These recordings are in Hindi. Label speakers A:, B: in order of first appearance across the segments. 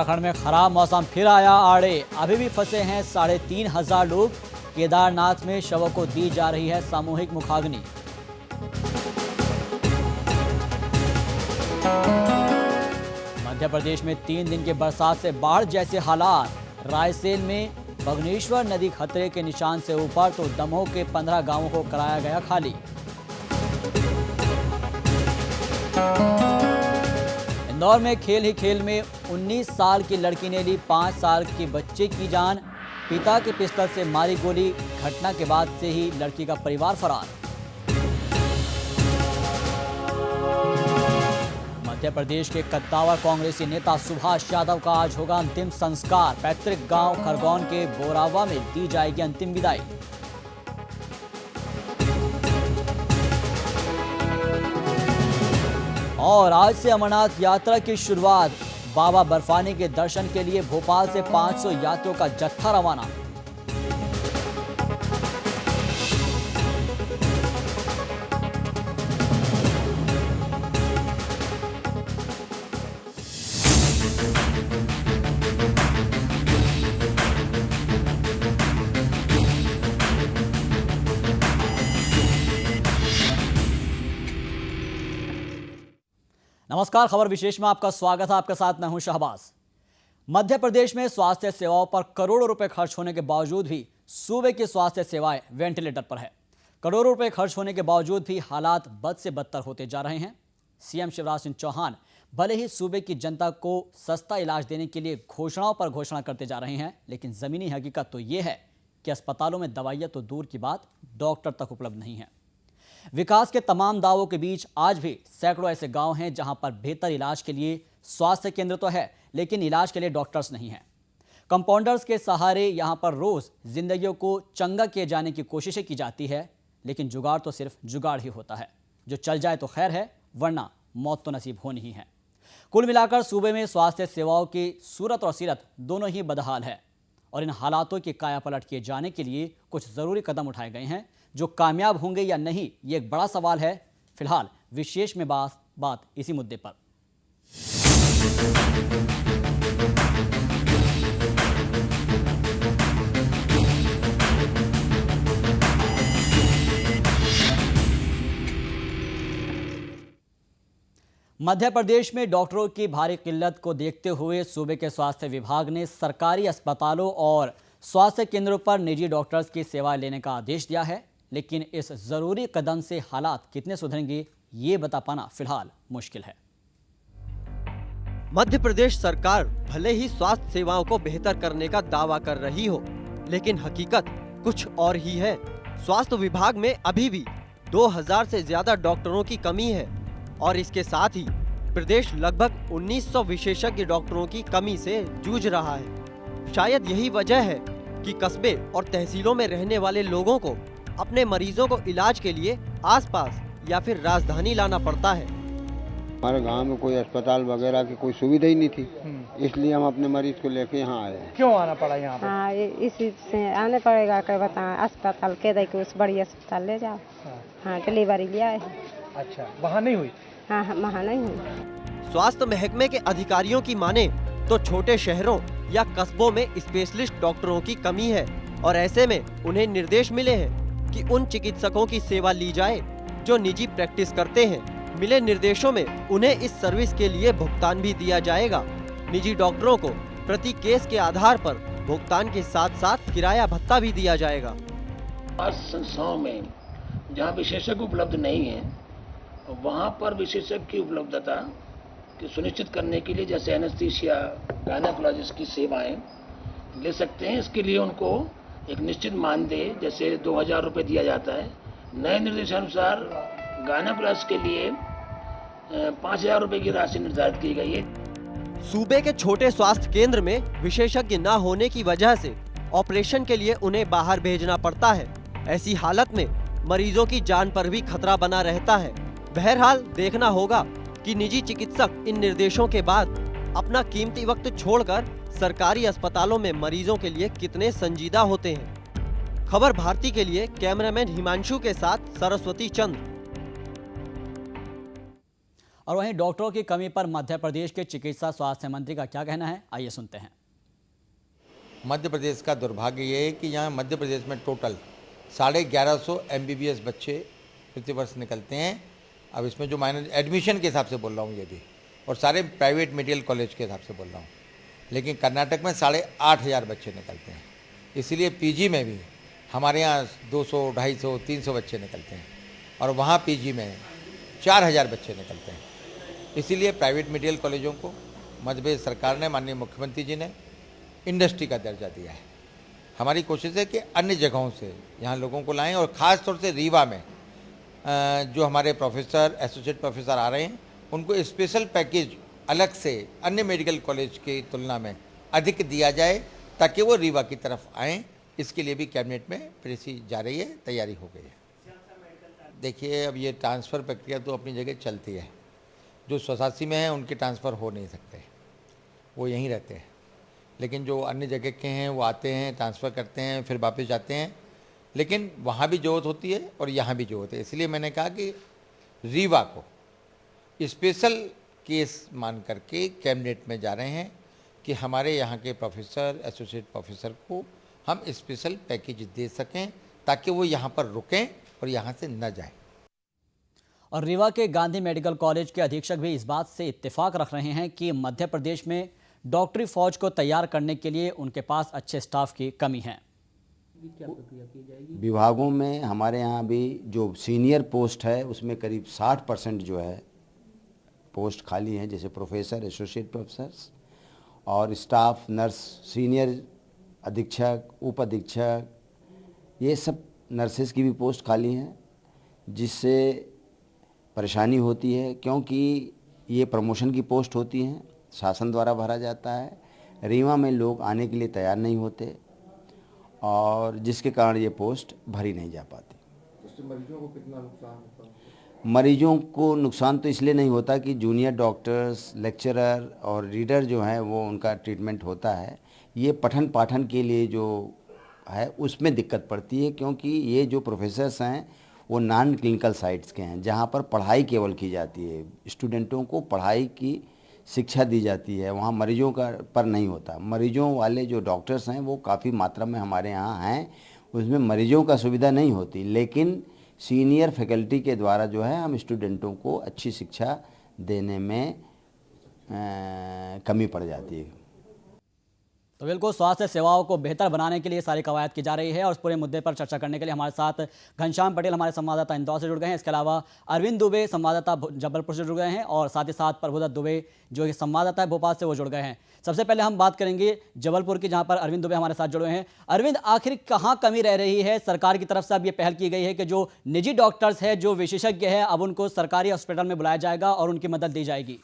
A: उत्तराखंड में खराब मौसम फिर आया आड़े। अभी भी फंसे हैं 3,500 लोग। केदारनाथ में शवों को दी जा रही है सामूहिक मुखाग्नि। मध्य प्रदेश में 3 दिन के बरसात से बाढ़ जैसे हालात। रायसेन में बगनेश्वर नदी खतरे के निशान से ऊपर तो दमोह के 15 गांवों को कराया गया खाली। इंदौर में खेल ही खेल में 19 साल की लड़की ने ली 5 साल के बच्चे की जान। पिता के पिस्टल से मारी गोली। घटना के बाद से ही लड़की का परिवार फरार। मध्य प्रदेश के कद्दावर कांग्रेसी नेता सुभाष यादव का आज होगा अंतिम संस्कार। पैतृक गांव खरगोन के बोरावा में दी जाएगी अंतिम विदाई। और आज से अमरनाथ यात्रा की शुरुआत। बाबा बर्फानी के दर्शन के लिए भोपाल से 500 यात्रियों का जत्था रवाना। नमस्कार, खबर विशेष में आपका स्वागत है। आपके साथ मैं हूं शहबाज। मध्य प्रदेश में स्वास्थ्य सेवाओं पर करोड़ों रुपए खर्च होने के बावजूद भी सूबे की स्वास्थ्य सेवाएं वेंटिलेटर पर है। करोड़ों रुपए खर्च होने के बावजूद भी हालात बद से बदतर होते जा रहे हैं। सीएम शिवराज सिंह चौहान भले ही सूबे की जनता को सस्ता इलाज देने के लिए घोषणाओं पर घोषणा करते जा रहे हैं, लेकिन जमीनी हकीकत तो ये है कि अस्पतालों में दवाइयां तो दूर की बात, डॉक्टर तक उपलब्ध नहीं है। विकास के तमाम दावों के बीच आज भी सैकड़ों ऐसे गांव हैं जहां पर बेहतर इलाज के लिए स्वास्थ्य केंद्र तो है, लेकिन इलाज के लिए डॉक्टर्स नहीं हैं। कंपाउंडर्स के सहारे यहां पर रोज जिंदगियों को चंगा किए जाने की कोशिशें की जाती है, लेकिन जुगाड़ तो सिर्फ जुगाड़ ही होता है। जो चल जाए तो खैर है, वरना मौत तो नसीब होनी ही है। कुल मिलाकर सूबे में स्वास्थ्य सेवाओं की सूरत और सीरत दोनों ही बदहाल है और इन हालातों की कायापलट किए जाने के लिए कुछ जरूरी कदम उठाए गए हैं। जो कामयाब होंगे या नहीं, ये एक बड़ा सवाल है। फिलहाल विशेष में बात इसी मुद्दे पर। मध्य प्रदेश में डॉक्टरों की भारी किल्लत को देखते हुए सूबे के स्वास्थ्य विभाग ने सरकारी अस्पतालों और स्वास्थ्य केंद्रों पर निजी डॉक्टर्स की सेवा लेने का आदेश दिया है, लेकिन इस जरूरी कदम से हालात कितने सुधरेंगे ये बता पाना फिलहाल मुश्किल है।
B: मध्य प्रदेश सरकार भले ही स्वास्थ्य सेवाओं को बेहतर करने का दावा कर रही हो, लेकिन हकीकत कुछ और ही है। स्वास्थ्य विभाग में अभी भी 2000 से ज्यादा डॉक्टरों की कमी है और इसके साथ ही प्रदेश लगभग 1900 विशेषज्ञ डॉक्टरों की कमी से जूझ रहा है। शायद यही वजह है कि कस्बे और तहसीलों में रहने वाले लोगों को अपने मरीजों को इलाज के लिए आसपास या फिर राजधानी लाना पड़ता है।
C: हमारे गांव में कोई अस्पताल वगैरह की कोई सुविधा ही नहीं थी, इसलिए हम अपने मरीज को लेके यहाँ आए।
D: क्यों आना पड़ा यहाँ पे?
E: हाँ, इसी से आने पड़ेगा। क्या बताएं, अस्पताल के दे के उस बड़ी अस्पताल ले जाओ। हाँ, डिलीवरी लिया है।
D: अच्छा, वहाँ नहीं हुई?
E: हाँ, वहाँ नहीं हुई।
B: स्वास्थ्य महकमे के अधिकारियों की माने तो छोटे शहरों या कस्बों में स्पेशलिस्ट डॉक्टरों की कमी है और ऐसे में उन्हें निर्देश मिले हैं कि उन चिकित्सकों की सेवा ली जाए जो निजी प्रैक्टिस करते हैं। मिले निर्देशों में उन्हें इस सर्विस के लिए भुगतान भी दिया जाएगा। निजी डॉक्टरों को प्रति केस के आधार पर भुगतान के साथ साथ किराया भत्ता भी दिया जाएगा।
F: संस्थाओं में जहां विशेषज्ञ उपलब्ध नहीं है, वहां पर विशेषज्ञ की उपलब्धता की सुनिश्चित करने के लिए जैसे एनेस्थीसिया, गायनेकोलॉजिस्ट की सेवाएं ले सकते हैं। इसके लिए उनको एक निश्चित मानदेय जैसे 2000 रुपये दिया जाता है। नए निर्देशानुसार गायनेकोलॉजिस्ट के लिए 5000 रुपये की राशि निर्धारित की गई है।
B: सूबे के छोटे स्वास्थ्य केंद्र में विशेषज्ञ न होने की वजह से ऑपरेशन के लिए उन्हें बाहर भेजना पड़ता है। ऐसी हालत में मरीजों की जान पर भी खतरा बना रहता है। बहरहाल देखना होगा कि निजी चिकित्सक इन निर्देशों के बाद अपना कीमती वक्त छोड़कर सरकारी अस्पतालों में मरीजों के लिए कितने संजीदा होते हैं। खबर भारती के लिए कैमरामैन हिमांशु के साथ सरस्वती चंद।
A: और वहीं डॉक्टरों की कमी पर मध्य प्रदेश के चिकित्सा स्वास्थ्य मंत्री का क्या कहना है, आइए सुनते हैं।
G: मध्य प्रदेश का दुर्भाग्य ये है कि यहाँ मध्य प्रदेश में टोटल 1150 MBBS बच्चे प्रतिवर्ष निकलते हैं। अब इसमें जो माइनर एडमिशन के हिसाब से बोल रहा हूँ ये भी, और सारे प्राइवेट मेडिकल कॉलेज के हिसाब से बोल रहा हूँ। लेकिन कर्नाटक में 8,500 बच्चे निकलते हैं। इसीलिए पीजी में भी हमारे यहाँ 200, 250, 300 बच्चे निकलते हैं, और वहाँ पीजी में 4,000 बच्चे निकलते हैं। इसीलिए प्राइवेट मेडिकल कॉलेजों को मध्य प्रदेश सरकार ने, माननीय मुख्यमंत्री जी ने इंडस्ट्री का दर्जा दिया है। हमारी कोशिश है कि अन्य जगहों से यहाँ लोगों को लाएं, और ख़ास तौर से रीवा में जो हमारे प्रोफेसर, एसोसिएट प्रोफेसर आ रहे हैं, उनको स्पेशल पैकेज अलग से अन्य मेडिकल कॉलेज की तुलना में अधिक दिया जाए, ताकि वो रीवा की तरफ आएँ। इसके लिए भी कैबिनेट में प्रेसी जा रही है, तैयारी हो गई है। देखिए, अब ये ट्रांसफ़र प्रक्रिया तो अपनी जगह चलती है। जो स्वशासी में है उनके ट्रांसफ़र हो नहीं सकते, वो यहीं रहते हैं। लेकिन जो अन्य जगह के हैं वो आते हैं, ट्रांसफ़र करते हैं, फिर वापस जाते हैं। लेकिन वहाँ भी ज़रूरत होती है और यहाँ भी ज़रूरत है। इसलिए मैंने कहा कि रीवा को स्पेशल केस मान करके कैबिनेट में जा रहे हैं कि हमारे यहाँ के प्रोफेसर, एसोसिएट प्रोफेसर को हम स्पेशल पैकेज दे सकें, ताकि वो यहाँ पर रुकें और यहाँ से न जाएं।
A: और रीवा के गांधी मेडिकल कॉलेज के अधीक्षक भी इस बात से इत्तेफाक रख रहे हैं कि मध्य प्रदेश में डॉक्टरी फौज को तैयार करने के लिए उनके पास अच्छे स्टाफ की कमी है।
H: विभागों में हमारे यहाँ भी जो सीनियर पोस्ट है उसमें करीब 60% जो है पोस्ट खाली हैं, जैसे प्रोफेसर, एसोसिएट प्रोफेसर्स और स्टाफ नर्स, सीनियर अधीक्षक, उप अधीक्षक, ये सब नर्सेस की भी पोस्ट खाली हैं, जिससे परेशानी होती है, क्योंकि ये प्रमोशन की पोस्ट होती हैं, शासन द्वारा भरा जाता है। रीवा में लोग आने के लिए तैयार नहीं होते, और जिसके कारण ये पोस्ट भरी नहीं जा पाती।
G: इससे मरीजों को कितना नुकसान होता है?
H: मरीजों को नुकसान तो इसलिए नहीं होता कि जूनियर डॉक्टर्स, लेक्चरर और रीडर जो हैं वो उनका ट्रीटमेंट होता है। ये पठन पाठन के लिए जो है उसमें दिक्कत पड़ती है, क्योंकि ये जो प्रोफेसर्स हैं वो नॉन क्लिनिकल साइट्स के हैं, जहाँ पर पढ़ाई केवल की जाती है, स्टूडेंटों को पढ़ाई की शिक्षा दी जाती है, वहाँ मरीजों का पर नहीं होता। मरीजों वाले जो डॉक्टर्स हैं वो काफ़ी मात्रा में हमारे यहाँ हैं, उसमें मरीजों का सुविधा नहीं होती, लेकिन सीनियर फैकल्टी के द्वारा जो है हम स्टूडेंटों को अच्छी शिक्षा देने में कमी पड़ जाती है।
A: तो बिल्कुल स्वास्थ्य सेवाओं को बेहतर बनाने के लिए सारी कवायद की जा रही है, और इस पूरे मुद्दे पर चर्चा करने के लिए हमारे साथ घनश्याम पटेल, हमारे संवाददाता इंदौर से जुड़ गए हैं। इसके अलावा अरविंद दुबे, संवाददाता जबलपुर से जुड़ गए हैं, और साथ ही साथ प्रभुदत्त दुबे जो कि संवाददाता है भोपाल से, वो जुड़ गए हैं। सबसे पहले हम बात करेंगे जबलपुर की, जहाँ पर अरविंद दुबे हमारे साथ जुड़े हैं। अरविंद, आखिर कहाँ कमी रह रही है? सरकार की तरफ से अब ये पहल की गई है कि जो निजी डॉक्टर्स है, जो विशेषज्ञ है, अब उनको सरकारी हॉस्पिटल में बुलाया जाएगा और उनकी मदद दी जाएगी।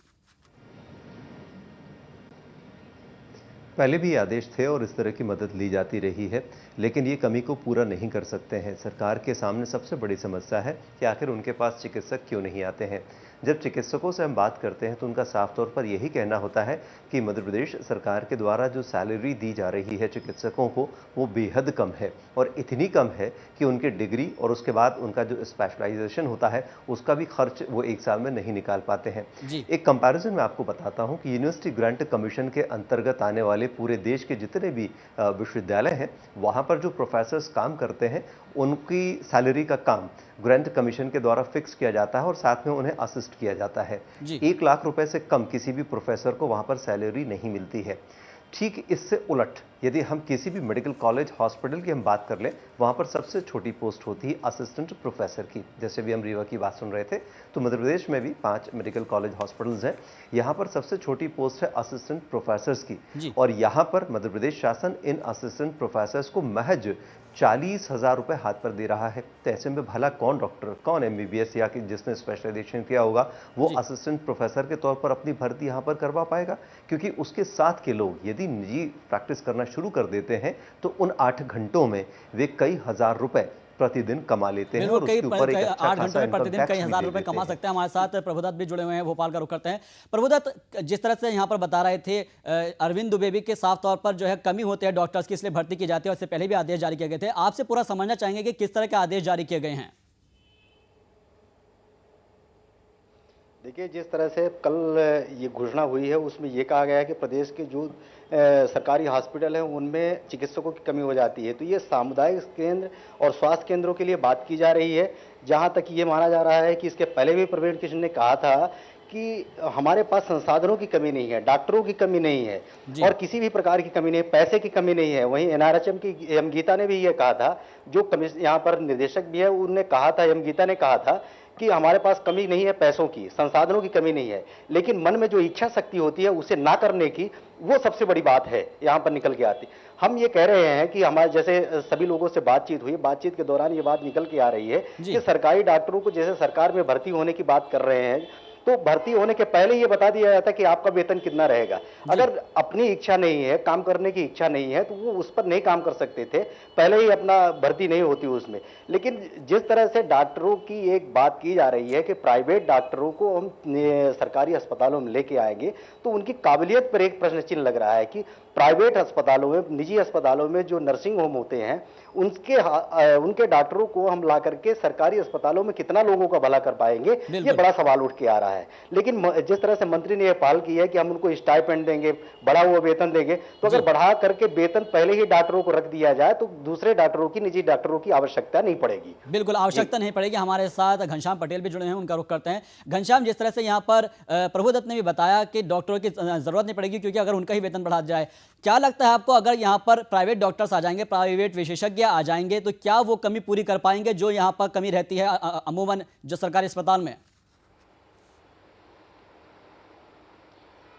I: पहले भी आदेश थे और इस तरह की मदद ली जाती रही है, लेकिन ये कमी को पूरा नहीं कर सकते हैं। सरकार के सामने सबसे बड़ी समस्या है कि आखिर उनके पास चिकित्सक क्यों नहीं आते हैं। जब चिकित्सकों से हम बात करते हैं तो उनका साफ तौर पर यही कहना होता है कि मध्य प्रदेश सरकार के द्वारा जो सैलरी दी जा रही है चिकित्सकों को वो बेहद कम है, और इतनी कम है कि उनकी डिग्री और उसके बाद उनका जो स्पेशलाइजेशन होता है उसका भी खर्च वो एक साल में नहीं निकाल पाते हैं। एक कंपैरिजन मैं आपको बताता हूं कि यूनिवर्सिटी ग्रांट कमीशन के अंतर्गत आने वाले पूरे देश के जितने भी विश्वविद्यालय हैं, वहां पर जो प्रोफेसर्स काम करते हैं उनकी सैलरी का काम ग्रांट कमीशन के द्वारा फिक्स किया जाता है, और साथ में उन्हें असिस्ट किया जाता है। 1 लाख रुपए से कम किसी भी प्रोफेसर को वहां पर सैलरी नहीं मिलती है। ठीक इससे उलट यदि हम किसी भी मेडिकल कॉलेज, हॉस्पिटल की हम बात कर लें, वहां पर सबसे छोटी पोस्ट होती है असिस्टेंट प्रोफेसर की। जैसे भी हम रीवा की बात सुन रहे थे, तो मध्य प्रदेश में भी 5 मेडिकल कॉलेज, हॉस्पिटल्स हैं, यहां पर सबसे छोटी पोस्ट है असिस्टेंट प्रोफेसर्स की, और यहां पर मध्य प्रदेश शासन इन असिस्टेंट प्रोफेसर्स को महज 40,000 रुपए हाथ पर दे रहा है। तो ऐसे में भला कौन डॉक्टर, कौन MBBS या कि जिसने स्पेशलाइजेशन किया होगा वो असिस्टेंट प्रोफेसर के तौर पर अपनी भर्ती यहां पर करवा पाएगा? क्योंकि उसके साथ के लोग यदि निजी प्रैक्टिस करना शुरू कर देते हैं तो उन 8 घंटों में वे कई हजार रुपए प्रतिदिन कमा लेते हैं, और उसके ऊपर
A: 8 घंटों में प्रतिदिन कई हजार रुपए कमा सकते हैं। हमारे साथ प्रभुदत्त भी जुड़े हुए हैं, भोपाल का रुख करते हैं। प्रभुदत्त, जिस तरह से यहाँ पर बता रहे थे अरविंद दुबे भी के साफ तौर पर जो है कमी होती है डॉक्टर्स की, इसलिए भर्ती की जाती है, और इससे पहले भी आदेश जारी किए गए थे। आपसे पूरा समझना चाहेंगे कि किस तरह के आदेश जारी किए गए हैं।
J: देखिए, जिस तरह से कल ये घोषणा हुई है उसमें ये कहा गया है कि प्रदेश के जो सरकारी हॉस्पिटल हैं उनमें चिकित्सकों की कमी हो जाती है। तो ये सामुदायिक केंद्र और स्वास्थ्य केंद्रों के लिए बात की जा रही है, जहां तक ये माना जा रहा है कि इसके पहले भी प्रवीण कृष्ण ने कहा था कि हमारे पास संसाधनों की कमी नहीं है, डॉक्टरों की कमी नहीं है और किसी भी प्रकार की कमी नहीं है, पैसे की कमी नहीं है। वहीं एनआरएचएम की एम गीता ने भी ये कहा था, जो यहाँ पर निर्देशक भी है उन्होंने कहा था, एम गीता ने कहा था कि हमारे पास कमी नहीं है पैसों की, संसाधनों की कमी नहीं है, लेकिन मन में जो इच्छा शक्ति होती है उसे ना करने की, वो सबसे बड़ी बात है यहाँ पर निकल के आती। हम ये कह रहे हैं कि हमारे जैसे सभी लोगों से बातचीत हुई, बातचीत के दौरान ये बात निकल के आ रही है कि सरकारी डॉक्टरों को जैसे सरकार में भर्ती होने की बात कर रहे हैं, तो भर्ती होने के पहले ये बता दिया जाता है कि आपका वेतन कितना रहेगा। अगर अपनी इच्छा नहीं है, काम करने की इच्छा नहीं है, तो वो उस पर नहीं काम कर सकते थे, पहले ही अपना भर्ती नहीं होती उसमें। लेकिन जिस तरह से डॉक्टरों की एक बात की जा रही है कि प्राइवेट डॉक्टरों को हम सरकारी अस्पतालों में लेके आएंगे, तो उनकी काबिलियत पर एक प्रश्न चिन्ह लग रहा है कि प्राइवेट अस्पतालों में, निजी अस्पतालों में जो नर्सिंग होम होते हैं उनके डॉक्टरों को हम ला करके सरकारी अस्पतालों में कितना लोगों का भला कर पाएंगे, ये बड़ा सवाल उठ के आ रहा है। लेकिन जिस तरह से मंत्री ने यह पहल की है कि हम उनको स्टाइपेंड देंगे, बढ़ा हुआ वेतन देंगे, तो अगर बढ़ा करके वेतन पहले ही डॉक्टरों को रख दिया जाए तो दूसरे डॉक्टरों की, निजी डॉक्टरों की आवश्यकता नहीं पड़ेगी।
A: बिल्कुल आवश्यकता नहीं पड़ेगी। हमारे साथ घनश्याम पटेल भी जुड़े हैं, उनका रुख करते हैं। घनश्याम, जिस तरह से यहाँ पर प्रभुदत्त ने भी बताया कि डॉक्टरों की जरूरत नहीं पड़ेगी क्योंकि अगर उनका ही वेतन बढ़ा जाए, क्या लगता है आपको अगर यहाँ पर प्राइवेट डॉक्टर्स आ जाएंगे, प्राइवेट विशेषज्ञ आ जाएंगे, तो क्या वो कमी पूरी कर पाएंगे जो यहाँ पर कमी रहती है अमूमन जो सरकारी अस्पताल में?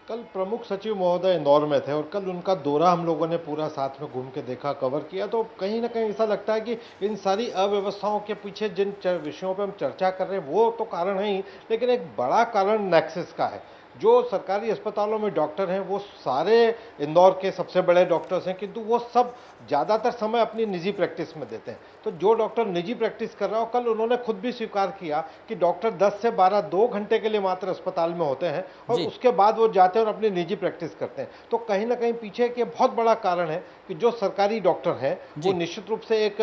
K: कल प्रमुख सचिव महोदय इंदौर में थे और कल उनका दौरा हम लोगों ने पूरा साथ में घूम के देखा, कवर किया, तो कहीं ना कहीं ऐसा लगता है कि इन सारी अव्यवस्थाओं के पीछे जिन विषयों पे हम चर्चा कर रहे हैं वो तो कारण है ही, लेकिन एक बड़ा कारण नेक्सस का है। जो सरकारी अस्पतालों में डॉक्टर हैं वो सारे इंदौर के सबसे बड़े डॉक्टर्स हैं, किंतु वो सब ज़्यादातर समय अपनी निजी प्रैक्टिस में देते हैं। तो जो डॉक्टर निजी प्रैक्टिस कर रहा हो, कल उन्होंने खुद भी स्वीकार किया कि डॉक्टर 10 से 12 2 घंटे के लिए मात्र अस्पताल में होते हैं और उसके बाद वो जाते हैं और अपनी निजी प्रैक्टिस करते हैं। तो कहीं ना कहीं पीछे के बहुत बड़ा कारण है कि जो सरकारी डॉक्टर हैं वो निश्चित रूप से एक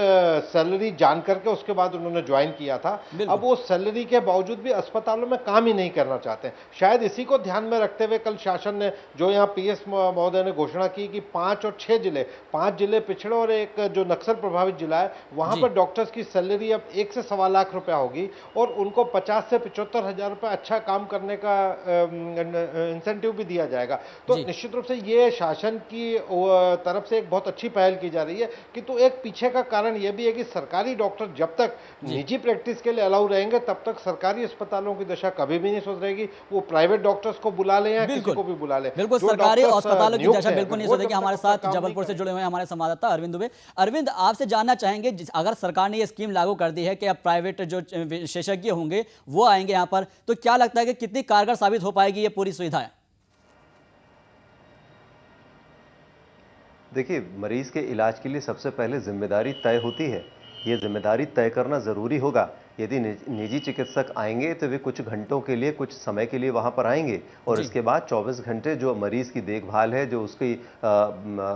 K: सैलरी जान करके उसके बाद उन्होंने ज्वाइन किया था। अब वो सैलरी के बावजूद भी अस्पतालों में काम ही नहीं करना चाहते। शायद इसी को ध्यान में रखते हुए कल शासन ने, जो यहाँ पीएस महोदय ने घोषणा की कि 5 और 6 जिले, 5 जिले पिछड़े और एक जो नक्सल प्रभावित जिला है, वहां पर डॉक्टर्स की सैलरी अब 1 से सवा लाख रुपया होगी और उनको 50 से 75 हजार रुपये अच्छा काम करने का इंसेंटिव भी दिया जाएगा। तो निश्चित रूप से ये शासन की तरफ से एक बहुत अच्छी पहल की जा रही है। कि तो एक पीछे का कारण यह भी है कि सरकारी डॉक्टर जब तक निजी प्रैक्टिस के लिए अलाउ रहेंगे तब तक सरकारी अस्पतालों की दशा कभी भी नहीं सुधरेगी। वो प्राइवेट डॉक्टर्स को बुला ले या किसी को भी बुला ले,
A: बिल्कुल सरकारी अस्पतालों की दशा बिल्कुल नहीं सुधरेगी। हमारे साथ जबलपुर से जुड़े हुए हमारे संवाददाता अरविंद दुबे। अरविंद, आपसे जानना चाहेंगे, अगर सरकार ने ये स्कीम लागू कर दी है कि अब प्राइवेट जो विशेषज्ञ होंगे वो आएंगे यहाँ पर, तो क्या लगता है कि कितनी कारगर साबित हो पाएगी ये पूरी सुविधाएं?
I: देखिए, मरीज के इलाज के लिए सबसे पहले जिम्मेदारी तय होती है। ये जिम्मेदारी तय करना जरूरी होगा। यदि निजी चिकित्सक आएंगे तो वे कुछ घंटों के लिए, कुछ समय के लिए वहां पर आएंगे और इसके बाद 24 घंटे जो मरीज की देखभाल है, जो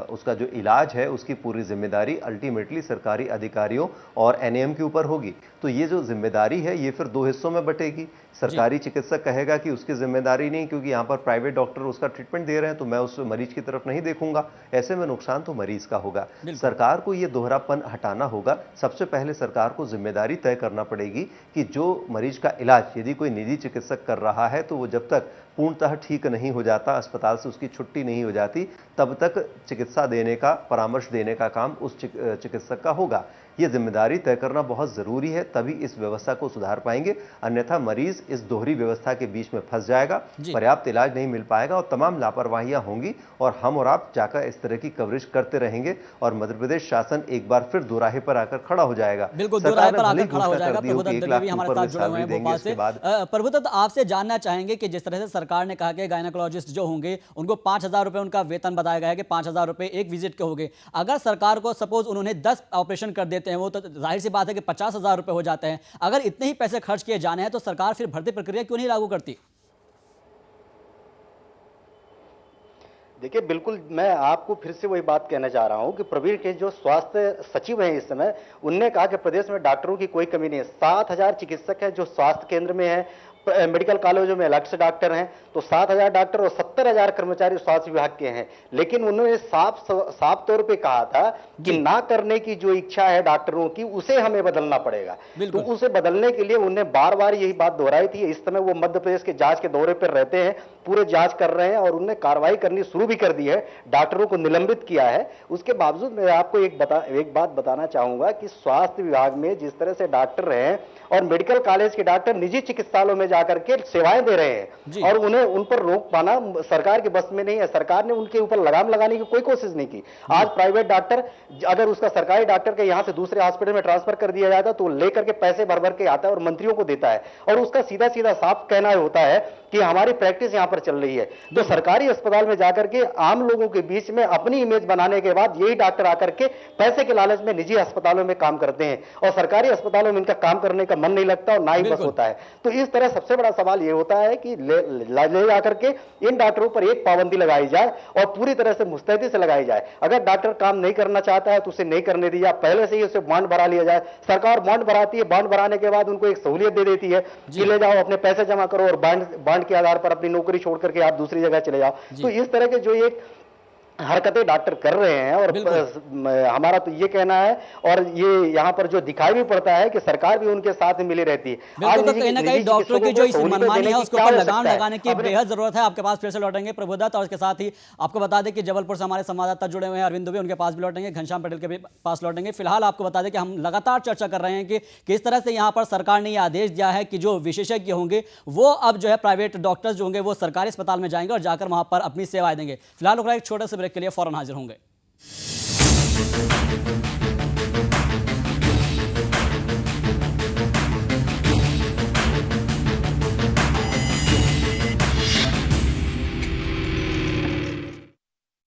I: उसका जो इलाज है, उसकी पूरी जिम्मेदारी अल्टीमेटली सरकारी अधिकारियों और एनएम के ऊपर होगी। तो ये जो जिम्मेदारी है ये फिर 2 हिस्सों में बटेगी। सरकारी चिकित्सक कहेगा कि उसकी जिम्मेदारी नहीं, क्योंकि यहाँ पर प्राइवेट डॉक्टर उसका ट्रीटमेंट दे रहे हैं तो मैं उस मरीज की तरफ नहीं देखूंगा। ऐसे में नुकसान तो मरीज का होगा। सरकार को ये दोहरापन हटाना होगा। सबसे पहले सरकार को जिम्मेदारी तय करना पड़ेगी कि जो मरीज का इलाज यदि कोई निजी चिकित्सक कर रहा है तो वो जब तक पूर्णतः ठीक नहीं हो जाता, अस्पताल से उसकी छुट्टी नहीं हो जाती, तब तक चिकित्सा देने का, परामर्श देने का काम उस चिकित्सक का होगा। ये जिम्मेदारी तय करना बहुत जरूरी है, तभी इस व्यवस्था को सुधार पाएंगे। अन्यथा मरीज इस दोहरी व्यवस्था के बीच में फंस जाएगा, पर्याप्त इलाज नहीं मिल पाएगा और तमाम लापरवाहियां होंगी और हम और आप जाकर इस तरह की कवरेज करते रहेंगे और मध्य प्रदेश शासन एक बार फिर दोराहे पर आकर खड़ा हो जाएगा।
A: बिल्कुल दोराहे पर आकर खड़ा हो जाएगा। प्रभुदत्त भी हमारे साथ जुड़े हुए हैं भोपाल से। प्रभुदत्त, आपसे जानना चाहेंगे कि जिस तरह से सरकार ने कहा कि गायनेकोलॉजिस्ट जो होंगे उनको 5,000 रुपए उनका वेतन बताया गया है कि 5,000 रुपए एक विजिट के होंगे। अगर सरकार को सपोज उन्होंने 10 ऑपरेशन कर देते हैं, वो तो जाहिर सी बात है कि 50,000 रुपए हो जाते हैं। अगर इतने ही पैसे खर्च किए जाने हैं तो सरकार फिर भर्ती प्रक्रिया क्यों नहीं लागू करती?
J: देखिए, बिल्कुल मैं आपको फिर से वही बात कहना चाह रहा हूं कि प्रवीण के जो स्वास्थ्य सचिव हैं इस समय, उनने कहा कि प्रदेश में डॉक्टरों की कोई कमी नहीं है। 7,000 चिकित्सक हैं जो स्वास्थ्य केंद्र में हैं, मेडिकल कॉलेजों में अलग से डॉक्टर हैं, तो 7,000 डॉक्टर और 70,000 कर्मचारी स्वास्थ्य विभाग के हैं। लेकिन उन्होंने साफ तौर पे कहा था कि ना करने की जो इच्छा है डॉक्टरों की, उसे हमें बदलना पड़ेगा। तो उसे बदलने के लिए उन्हें बार बार यही बात दोहराई थी। इस समय वो मध्य प्रदेश के जांच के दौरे पर रहते हैं, पूरे जांच कर रहे हैं और उन्होंने कार्रवाई करनी शुरू भी कर दी है, डॉक्टरों को निलंबित किया है। उसके बावजूद मैं आपको एक बात बताना चाहूंगा कि स्वास्थ्य विभाग में जिस तरह से डॉक्टर हैं और मेडिकल कॉलेज के डॉक्टर निजी चिकित्सालयों में जाकर के सेवाएं दे रहे हैं और उन्हें उन पर रोक पाना सरकार के बस में नहीं है। सरकार ने उनके ऊपर लगाम लगाने की कोई कोशिश नहीं की। आज प्राइवेट डॉक्टर, अगर उसका सरकारी डॉक्टर के यहां से दूसरे हॉस्पिटल में ट्रांसफर कर दिया जाता तो लेकर के पैसे भर भर के आता है और मंत्रियों को देता है और उसका सीधा सीधा साफ कहना होता है कि हमारी प्रैक्टिस यहां पर चल रही है। तो सरकारी अस्पताल में जाकर के आम लोगों के बीच में अपनी इमेज बनाने के बाद यही डॉक्टर आकर के पैसे के लालच में निजी अस्पतालों में काम करते हैं और सरकारी अस्पतालों में इनका काम करने का मन नहीं लगता और ना ही बस होता है। तो इस तरह सबसे बड़ा सवाल यह होता है कि ले जाकर के इन डॉक्टरों पर एक पाबंदी लगाई जाए और पूरी तरह से मुस्तैदी से लगाई जाए। अगर डॉक्टर काम नहीं करना चाहता है तो उसे नहीं करने दिया, पहले से ही उसे बॉन्ड भरा लिया जाए। सरकार बॉन्ड भराती है, बॉन्ड भराने के बाद उनको एक सहूलियत दे देती है कि ले जाओ अपने पैसे जमा करो और बॉन्ड के आधार पर अपनी नौकरी छोड़ करके आप दूसरी जगह चले जाओ। तो इस तरह के जो एक हरकतें डॉक्टर कर रहे हैं और हमारा तो ये कहना है और ये यहाँ पर जो दिखाई भी पड़ता है कि सरकार भी उनके साथ में मिली रहती है।
A: आज कहीं ना कहीं डॉक्टरों की जो इस मनमानी है उसके ऊपर लगाम लगाने की बेहद जरूरत है। आपके पास फिर से लौटेंगे प्रभुदत्त, और इसके साथ ही आपको बता दें कि जबलपुर से हमारे संवाददाता जुड़े हुए हैं अरविंद दुबे, उनके पास भी लौटेंगे, घनश्याम पटेल के भी पास लौटेंगे। फिलहाल आपको बता दें कि हम लगातार चर्चा कर रहे हैं कि किस तरह से यहाँ पर सरकार ने यह आदेश दिया है कि जो विशेषज्ञ होंगे वो अब जो है प्राइवेट डॉक्टर्स जो होंगे वो सरकारी अस्पताल में जाएंगे और जाकर वहां पर अपनी सेवाएं देंगे। फिलहाल एक छोटे से ब्रेक के लिए फौरन हाजिर होंगे।